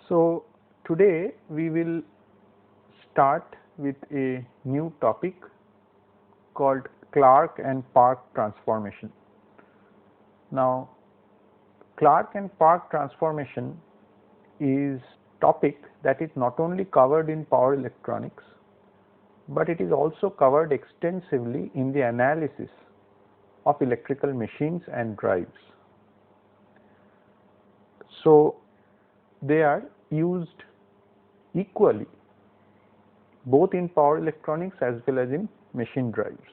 So, today we will start with a new topic called Clark and Park transformation. Now, Clark and Park transformation is topic that is not only covered in power electronics, but it is also covered extensively in the analysis of electrical machines and drives. So, they are used equally both in power electronics as well as in machine drives.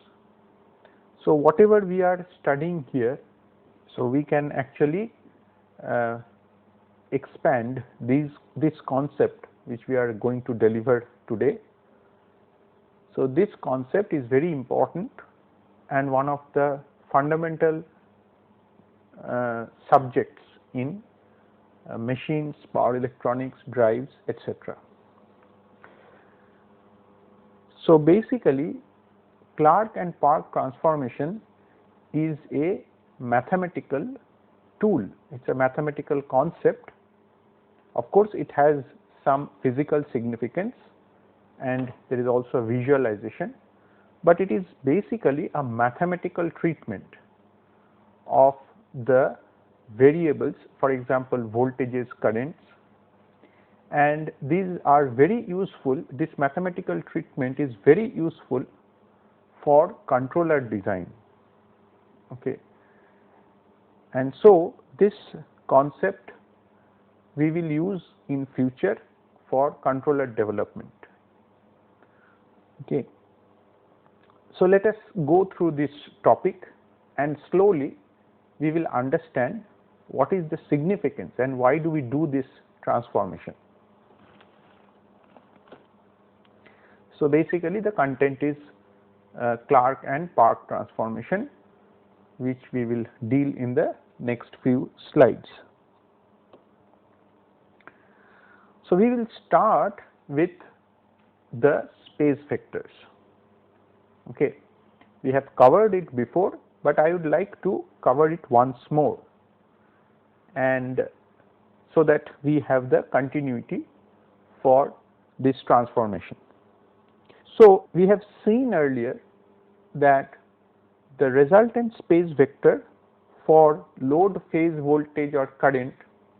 So, whatever we are studying here, so we can actually expand this concept which we are going to deliver today. So, this concept is very important and one of the fundamental subjects in machines, power electronics, drives, etc. So, basically Clark and Park transformation is a mathematical tool, it is a mathematical concept. Of course, it has some physical significance and there is also a visualization, but it is basically a mathematical treatment of the variables, for example voltages, currents, and these are very useful. This mathematical treatment is very useful for controller design. Okay. And so, this concept we will use in future for controller development. Okay. So, let us go through this topic and slowly we will understand what is the significance and why do we do this transformation. So, basically the content is Clark and Park transformation, which we will deal in the next few slides. So, we will start with the space vectors. Okay. We have covered it before, but I would like to cover it once more, and so that we have the continuity for this transformation. So, we have seen earlier that the resultant space vector for load, phase, voltage or current,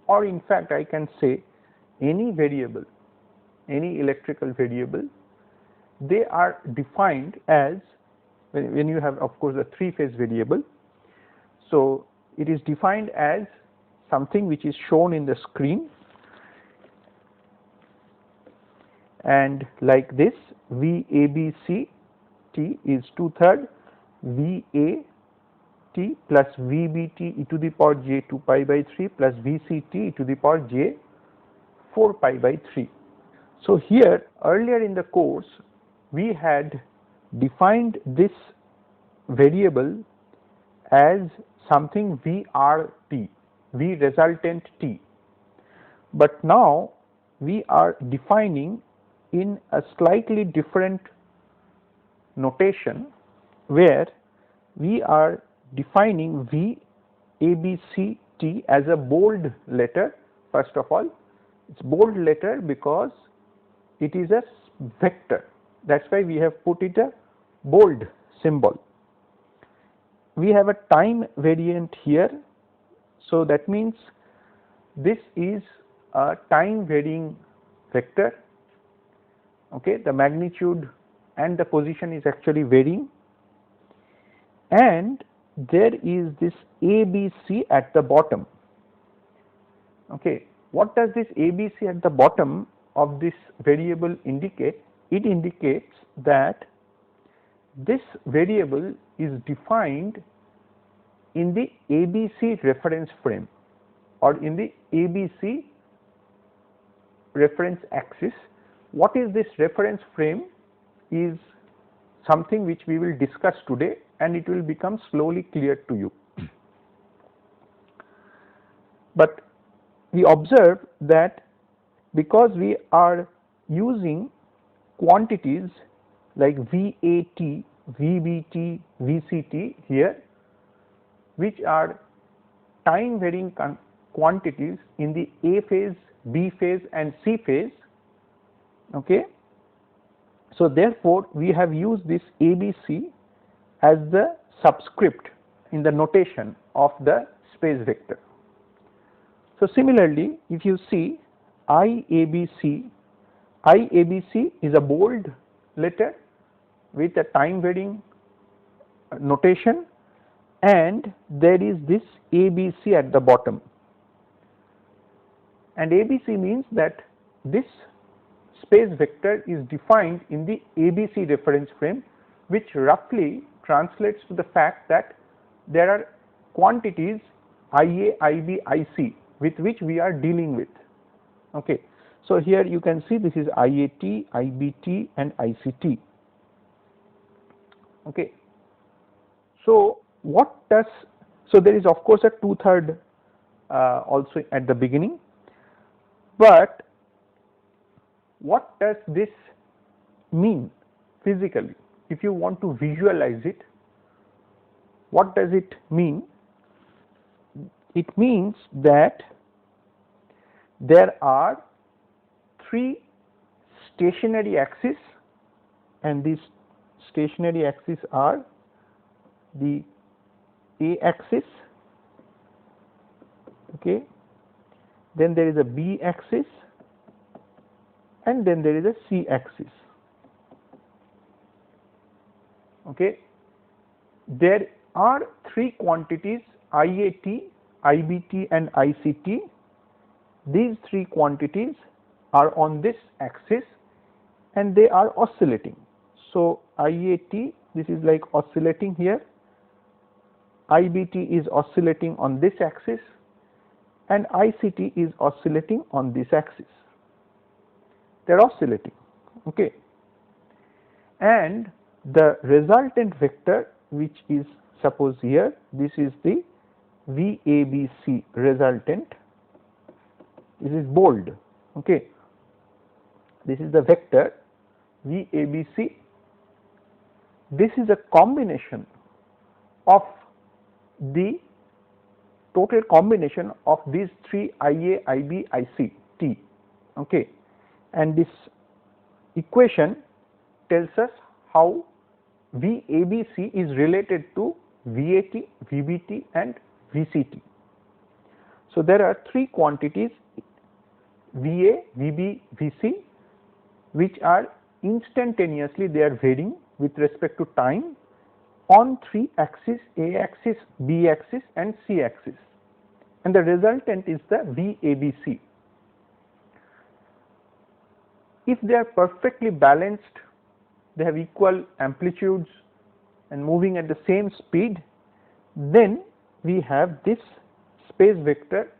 or in fact I can say any variable, any electrical variable, they are defined as, when you have of course a three-phase variable. So, it is defined as something which is shown in the screen, and like this VABC T is 2/3 VA T plus VBT e to the power j 2 pi by 3 plus VCT e to the power j 4 pi by 3. So, here earlier in the course we had defined this variable as something VRT, V resultant T, but now we are defining in a slightly different notation, where we are defining VABCT as a bold letter. First of all, it is bold letter because it is a vector, that is why we have put it a bold symbol. We have a time variant here, so that means this is a time varying vector. Okay, the magnitude and the position is actually varying, and there is this ABC at the bottom. Okay, what does this ABC at the bottom of this variable indicate? It indicates that this variable is defined in the ABC reference frame or in the ABC reference axis. What is this reference frame is something which we will discuss today, and it will become slowly clear to you. But we observe that because we are using quantities like VAT, VBT, VCT here, which are time varying quantities in the A phase B phase and C phase. Okay. So therefore, we have used this ABC as the subscript in the notation of the space vector. So similarly, if you see IABC is a bold letter with a time varying notation, and there is this ABC at the bottom, and ABC means that this space vector is defined in the ABC reference frame, which roughly translates to the fact that there are quantities IA, IB, IC with which we are dealing with. Okay. So here you can see this is IAT, IBT and ICT. Okay. So what does, so there is of course a 2/3 also at the beginning, but what does this mean physically? If you want to visualize it, what does it mean? It means that there are 3 stationary axes, and these stationary axes are the A axis, okay, then there is a B axis, and then there is a C axis. Okay. There are 3 quantities IAT, IBT and ICT. These 3 quantities are on this axis and they are oscillating. So IAT, this is like oscillating here, IBT is oscillating on this axis, and ICT is oscillating on this axis. They are oscillating. Okay. And the resultant vector, which is suppose here, this is the VABC resultant. This is bold. Okay. This is the vector VABC. This is a combination of the total combination of these 3 IA, IB, IC, T. Okay. And this equation tells us how VABC is related to VAT, VBT and VCT. So there are 3 quantities VA, VB, VC, which are instantaneously, they are varying with respect to time on 3 axes, A axis, B axis and C axis, and the resultant is the VABC. If they are perfectly balanced, they have equal amplitudes and moving at the same speed, then we have this space vector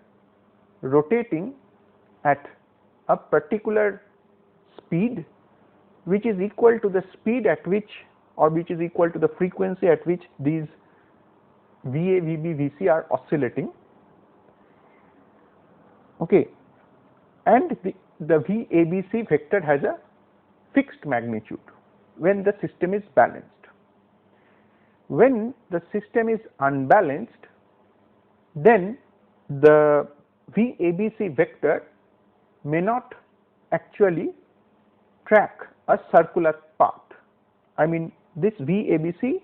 rotating at a particular speed which is equal to the speed at which, or which is equal to the frequency at which these VA, VB, VC are oscillating. Okay. And the VABC vector has a fixed magnitude when the system is balanced. When the system is unbalanced, then the VABC vector may not actually track a circular path. I mean, this VABC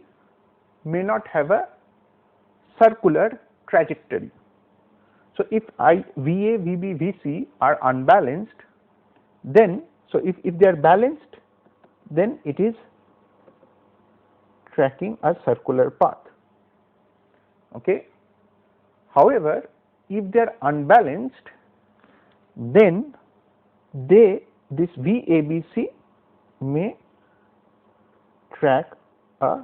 may not have a circular trajectory. So if VA, VB, VC are unbalanced, then so if they are balanced, then it is tracking a circular path. Okay. However, if they are unbalanced, then this VABC may track a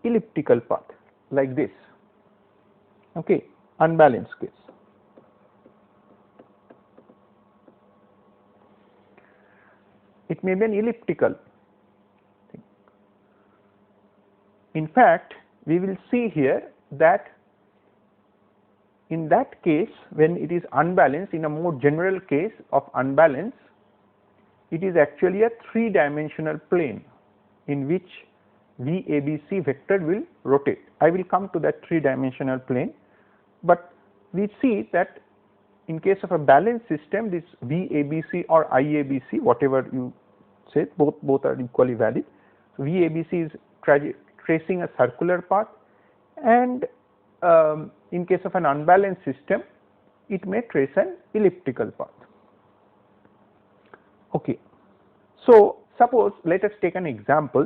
elliptical path like this. Okay, unbalanced case. It may be an elliptical thing. In fact, we will see here that in that case, when it is unbalanced, in a more general case of unbalance, it is actually a 3-dimensional plane in which VABC vector will rotate. I will come to that 3-dimensional plane, but we see that in case of a balanced system, this VABC or IABC, whatever you say, both are equally valid. So VABC is tracing a circular path, and in case of an unbalanced system, it may trace an elliptical path. Okay. So suppose let us take an example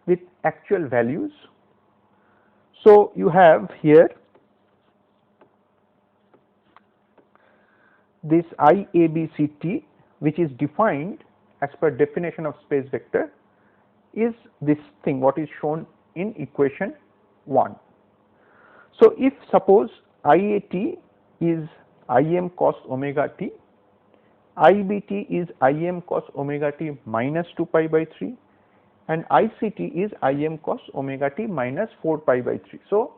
with actual values. So you have here this IABCT, which is defined as per definition of space vector, is this thing what is shown in equation 1. So if suppose IAT is Im cos omega t, IBT is Im cos omega t minus 2 pi by 3, and ICT is Im cos omega t minus 4 pi by 3. So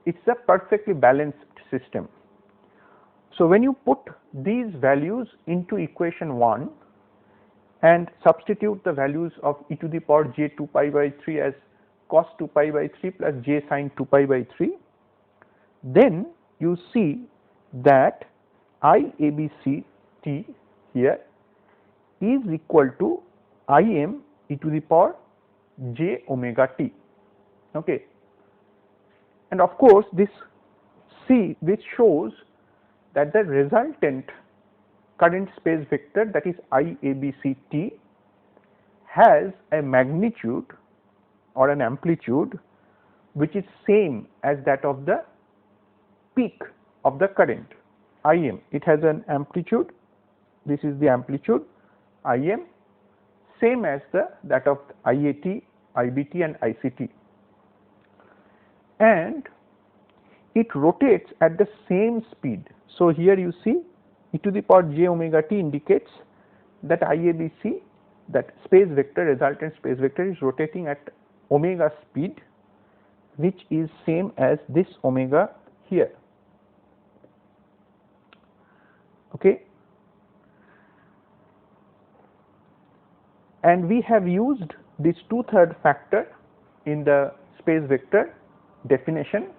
it is a perfectly balanced system. So when you put these values into equation 1 and substitute the values of e to the power j 2 pi by 3 as cos 2 pi by 3 plus j sin 2 pi by 3, then you see that IABCT here is equal to Im e to the power j omega t. Okay. And of course this shows that the resultant current space vector, that is IABCT, has a magnitude or an amplitude which is same as that of the peak of the current Im. It has an amplitude, this is the amplitude Im, same as that of IAT, IBT and ICT, and it rotates at the same speed. So here you see e to the power j omega t indicates that IABC, that space vector, resultant space vector, is rotating at omega speed, which is same as this omega here. Okay. And we have used this 2/3 factor in the space vector definition,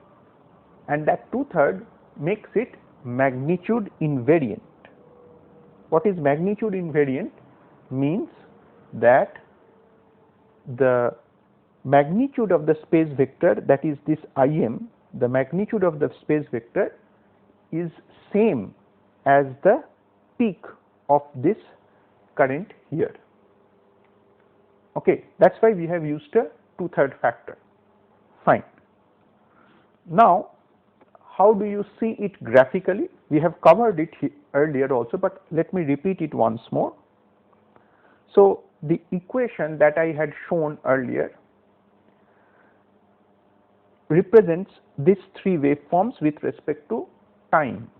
and that 2/3 makes it magnitude invariant. What is magnitude invariant? Means that the magnitude of the space vector, that is this Im, the magnitude of the space vector is same as the peak of this current here. Okay, that is why we have used a 2/3 factor. Fine. Now, how do you see it graphically? We have covered it earlier also, but let me repeat it once more. So the equation that I had shown earlier represents these three waveforms with respect to time.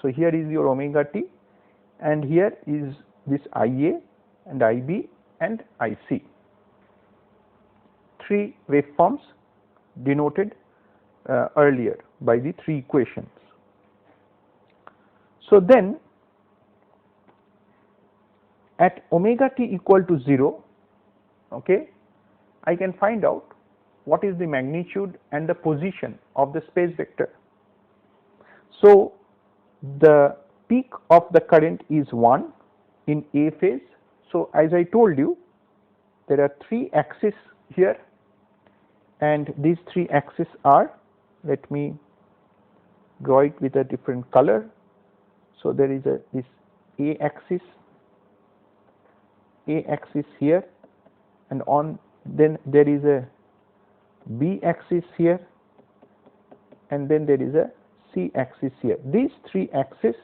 So here is your omega t, and here is this Ia and Ib and Ic. Three waveforms denoted earlier by the three equations. So then at omega t equal to 0, okay, I can find out what is the magnitude and the position of the space vector. So the peak of the current is 1 in A phase. So as I told you, there are three axes here, and these three axes are, let me draw it with a different color. So there is this A axis here, and then there is a B axis here, and then there is a C axis here. These three axes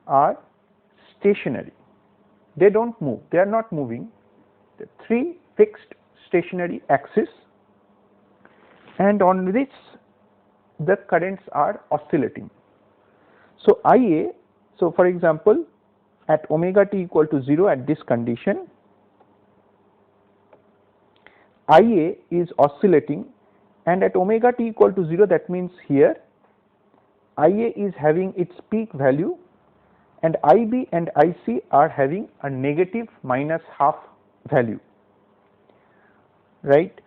are stationary. They don't move. They are not moving. The three fixed stationary axes, and on which the currents are oscillating. So Ia, so for example, at omega t equal to 0 at this condition, Ia is oscillating, and at omega t equal to 0, that means here Ia is having its peak value, and Ib and Ic are having a negative -½ value, right.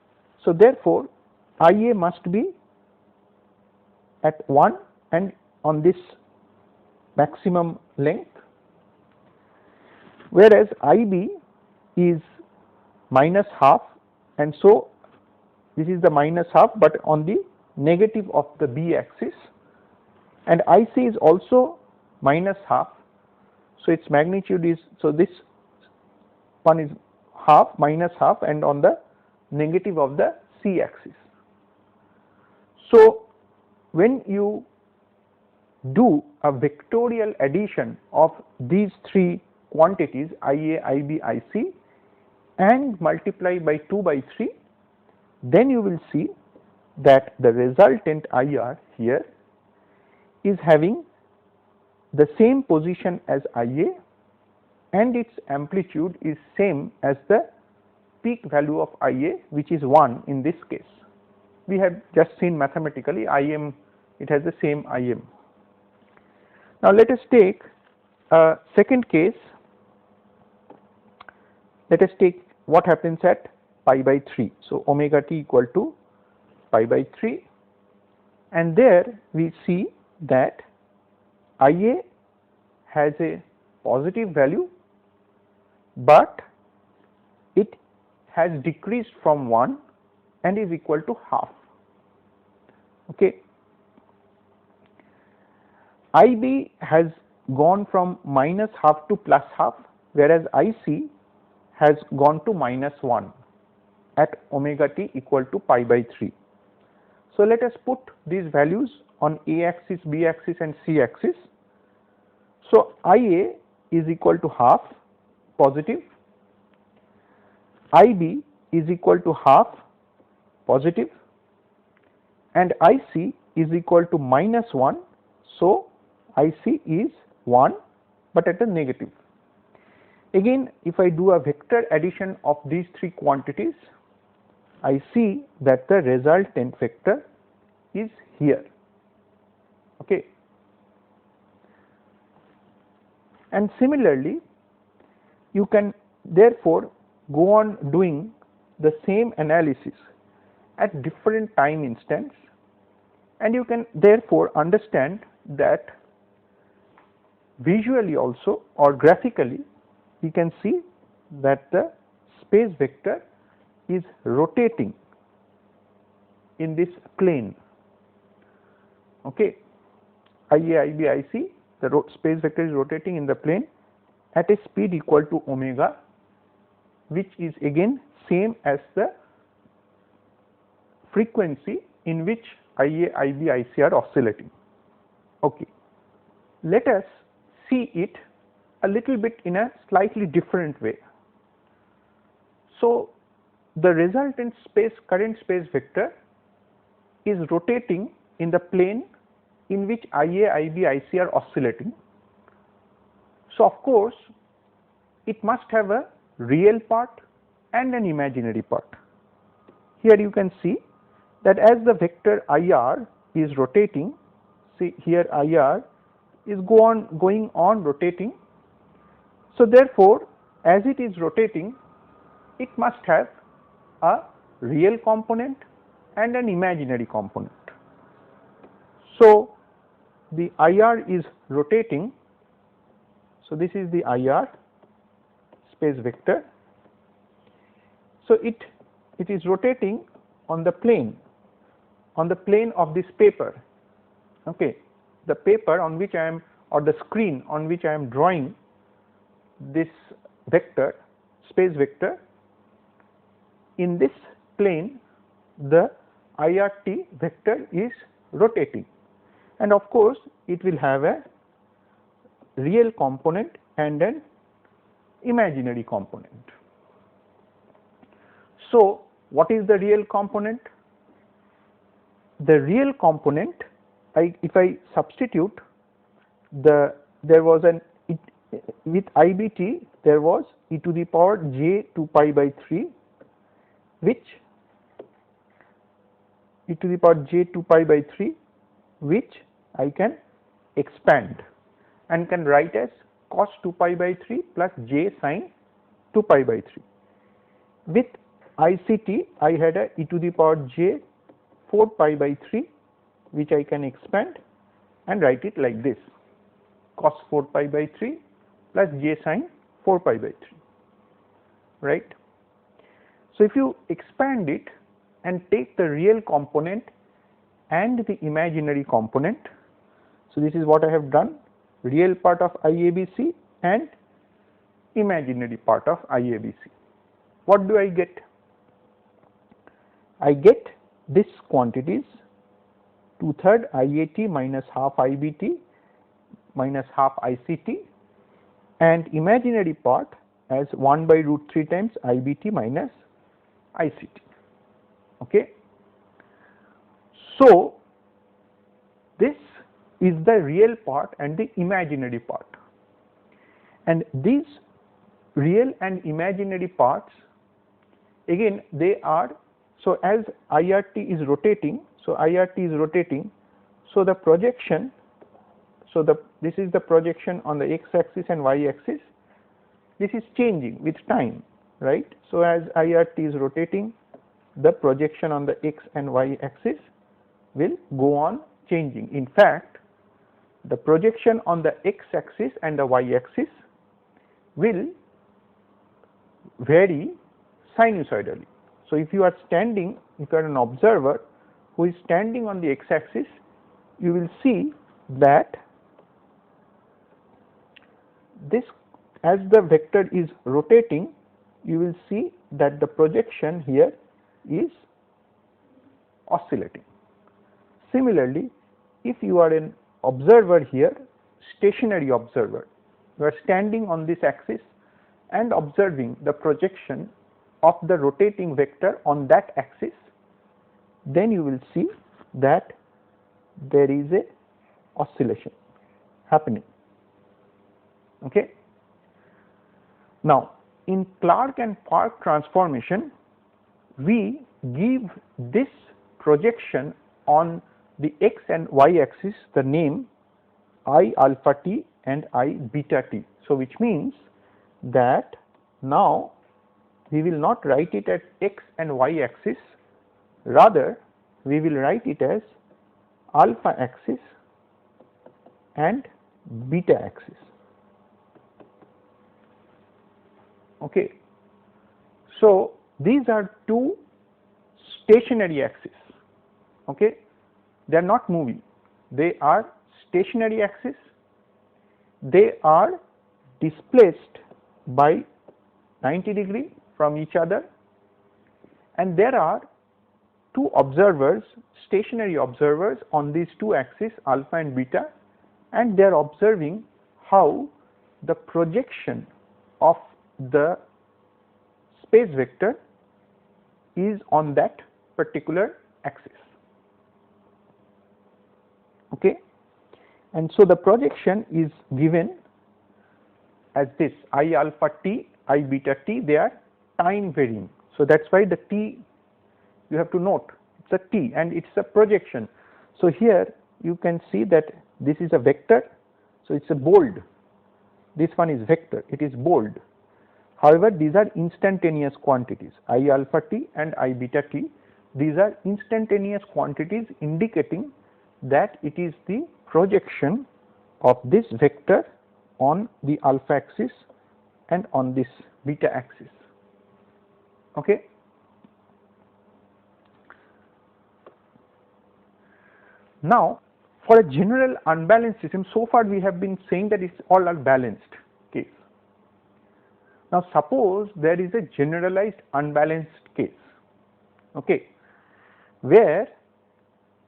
So therefore Ia must be at 1 and on this maximum length, whereas IB is minus half, and so this is the minus half but on the negative of the B axis, and IC is also minus half, so its magnitude is, so this one is half, minus half, and on the negative of the C axis. So when you do a vectorial addition of these three quantities IA, IB, IC and multiply by 2 by 3, then you will see that the resultant IR here is having the same position as IA and its amplitude is same as the peak value of IA, which is 1 in this case. We have just seen mathematically IM, it has the same IM. Now let us take a second case. Let us take what happens at pi by 3. So omega t equal to pi by 3, and there we see that IA has a positive value, but it has decreased from 1 and is equal to half. Okay. IB has gone from minus half to plus half, whereas IC has gone to minus 1 at omega t equal to pi by 3. So let us put these values on A axis, B axis and C axis. So IA is equal to half positive, IB is equal to half positive, and IC is equal to minus 1. So IC is 1 but at a negative. Again, if I do a vector addition of these three quantities, I see that the resultant vector is here. Okay. And similarly, you can therefore go on doing the same analysis at different time instants, and you can therefore understand that visually also or graphically we can see that the space vector is rotating in this plane. Okay, IA, IB, IC, the space vector is rotating in the plane at a speed equal to omega, which is again same as the frequency in which IA, IB, IC are oscillating. Okay, let us see it a little bit in a slightly different way. So the resultant current space vector is rotating in the plane in which IA, IB, IC are oscillating. So of course it must have a real part and an imaginary part. Here you can see that as the vector IR is rotating, see here IR is going on rotating. So therefore as it is rotating, it must have a real component and an imaginary component. So the IR is rotating, so this is the IR space vector. So it is rotating on the plane of this paper. Okay, the paper on which I am, or the screen on which I am drawing this vector, space vector, in this plane the IRT vector is rotating, and of course it will have a real component and an imaginary component. So what is the real component? The real component, if I substitute there was with IBT there was e to the power j 2 pi by 3, which e to the power j 2 pi by 3, which I can expand and can write as cos 2 pi by 3 plus j sin 2 pi by 3. With ICT I had a e to the power j 4 pi by 3, which I can expand and write it like this: cos 4 pi by 3 plus j sin 4 pi by 3, right. So if you expand it and take the real component and the imaginary component, so this is what I have done, real part of IABC and imaginary part of IABC. What do I get? I get this quantities 2/3 IAT minus half IBT minus half ICT, and imaginary part as 1 by root 3 times IBT minus ICT. Okay. So this is the real part and the imaginary part, and these real and imaginary parts, again they are, so as IRT is rotating, so the projection, so this is the projection on the x axis and y axis, this is changing with time, right. So as IRT is rotating, the projection on the x and y axis will go on changing. In fact, the projection on the x axis and the y axis will vary sinusoidally. So if you are standing, if you are an observer who is standing on the x axis, you will see that this, as the vector is rotating, you will see that the projection here is oscillating. Similarly, if you are an observer here, stationary observer, you are standing on this axis and observing the projection of the rotating vector on that axis, then you will see that there is a oscillation happening. Okay. Now in Clark and Park transformation, we give this projection on the x and y axis the name I alpha t and I beta t. So which means that now we will not write it at x and y axis, rather we will write it as alpha axis and beta axis. Okay. So these are two stationary axes. Okay. They are not moving, they are stationary axis, they are displaced by 90 degree from each other, and there are two observers, stationary observers on these two axes alpha and beta, and they are observing how the projection of the space vector is on that particular axis. Okay. And so the projection is given as this I alpha t, I beta t, they are time varying. So that is why the t, you have to note, it is a t and it is a projection. So here you can see that this is a vector, so it is a bold, this one is vector, it is bold. However, these are instantaneous quantities, I alpha t and I beta t, these are instantaneous quantities indicating that it is the projection of this vector on the alpha axis and on this beta axis. Okay. Now for a general unbalanced system, so far we have been saying that it's all a balanced case. Now suppose there is a generalized unbalanced case, okay, where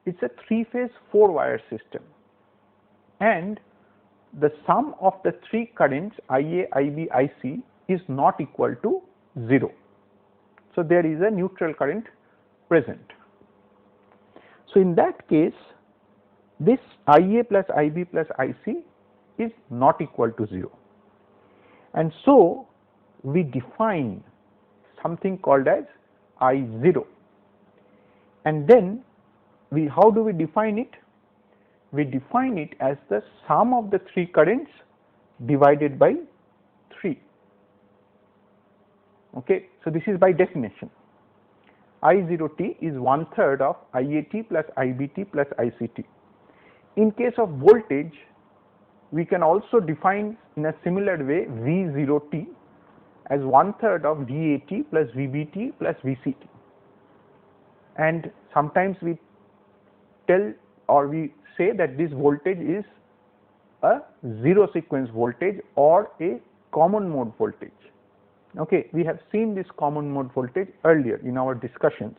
it's a 3-phase 4-wire system and the sum of the 3 currents IA, IB, IC is not equal to 0. So there is a neutral current present. So in that case, this IA plus IB plus IC is not equal to 0, and so we define something called as I0, and then how do we define it? We define it as the sum of the 3 currents divided by 3. Okay. So this is by definition. I0t is 1/3 of IAT plus IBT plus ICT. In case of voltage, we can also define in a similar way V0t as 1/3 of VAT plus VBT plus VCT. And sometimes we tell or we say that this voltage is a zero sequence voltage or a common mode voltage. Okay, we have seen this common mode voltage earlier in our discussions.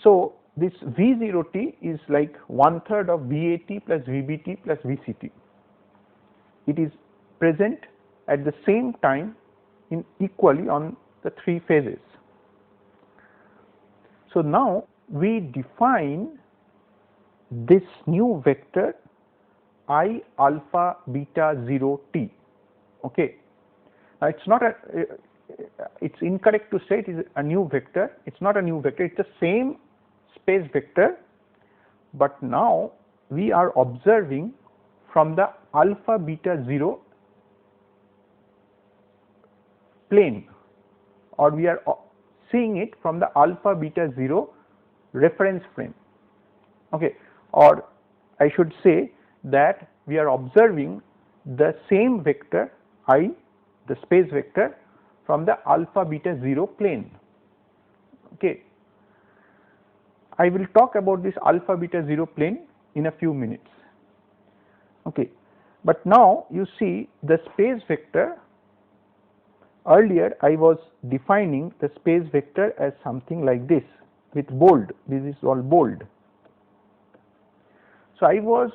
So this V0t is like 1/3 of VAT plus VBT plus VCT. It is present at the same time in equally on the three phases. So now we define this new vector I alpha beta 0 t. Okay. Now it's not a, it's incorrect to say it is a new vector. It's not a new vector. It's the same space vector, but now we are observing from the alpha beta 0 plane, or we are seeing it from the alpha beta 0 reference frame. Okay, or I should say that we are observing the same vector I, the space vector, from the alpha beta 0 plane. Okay, I will talk about this alpha beta 0 plane in a few minutes. Okay, but now you see the space vector. Earlier I was defining the space vector as something like this with bold. This is all bold. So I was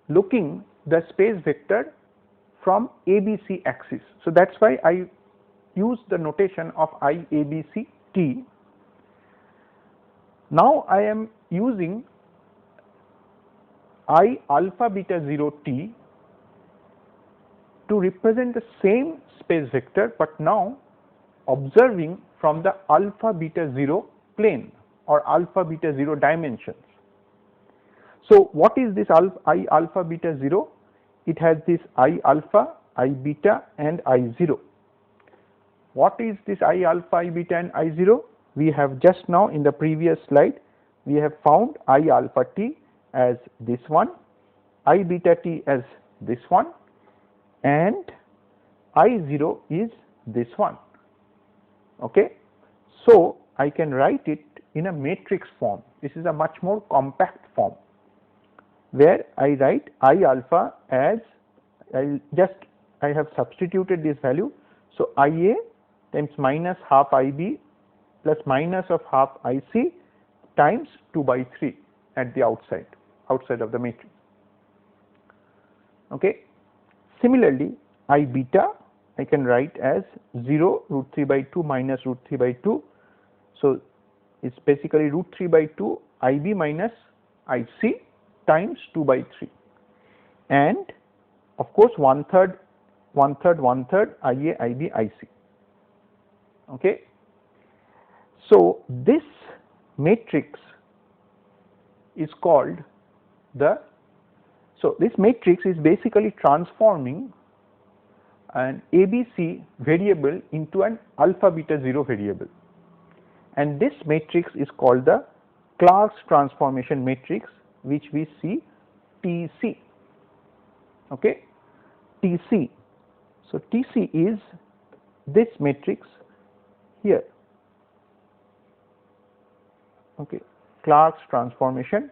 looking the space vector from ABC axis. So that's why I use the notation of IABC t. Now I am using I alpha beta 0 t to represent the same space vector, but now observing from the alpha beta 0 plane or alpha beta 0 dimensions. So what is this I alpha beta 0? It has this I alpha, I beta and I 0. What is this I alpha, I beta and I 0? We have just now in the previous slide, we have found I alpha t as this one, I beta t as this one, and I 0 is this one. Okay, so I can write it in a matrix form. This is a much more compact form, where I write I alpha as I have substituted this value. So IA times minus half IB plus minus of half IC times 2/3 at the outside of the matrix. Okay. Similarly, I beta I can write as 0 root 3/2 minus root 3/2. So it's basically root 3/2 IB minus IC times 2/3, and of course 1/3 IA IB IC. Okay. So this matrix is called this matrix is basically transforming an ABC variable into an alpha beta 0 variable, and this matrix is called the Clark's transformation matrix, which we see TC. Okay, TC. So TC is this matrix here. Okay, Clark's transformation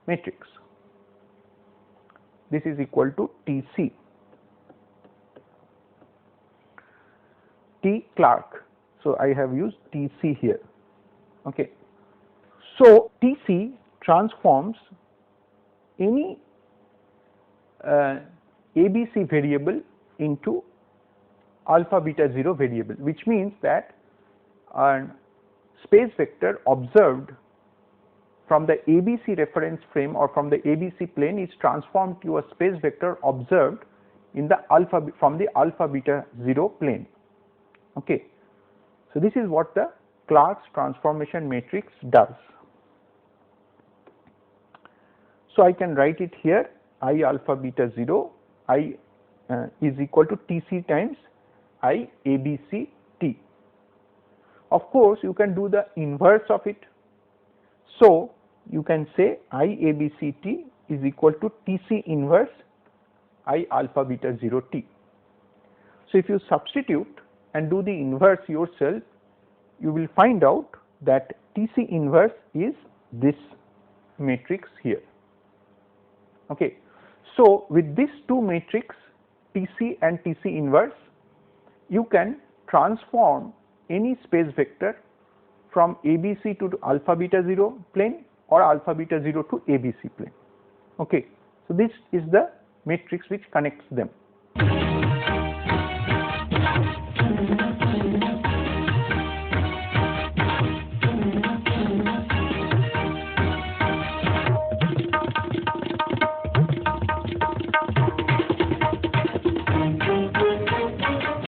matrix. This is equal to TC. T Clark. So I have used TC here. Okay. So TC transforms any ABC variable into alpha beta 0 variable, which means that a space vector observed from the ABC reference frame or from the ABC plane is transformed to a space vector observed in the from the alpha beta 0 plane. Okay. So this is what the Clark's transformation matrix does. So I can write it here, I alpha beta 0 I is equal to TC times I ABC t. Of course, you can do the inverse of it. So you can say I ABCT is equal to TC inverse I alpha beta 0 T. So if you substitute and do the inverse yourself, you will find out that TC inverse is this matrix here. Okay. So with these two matrix TC and TC inverse, you can transform any space vector from ABC to alpha beta 0 plane or alpha beta 0 to ABC plane. Okay. So this is the matrix which connects them.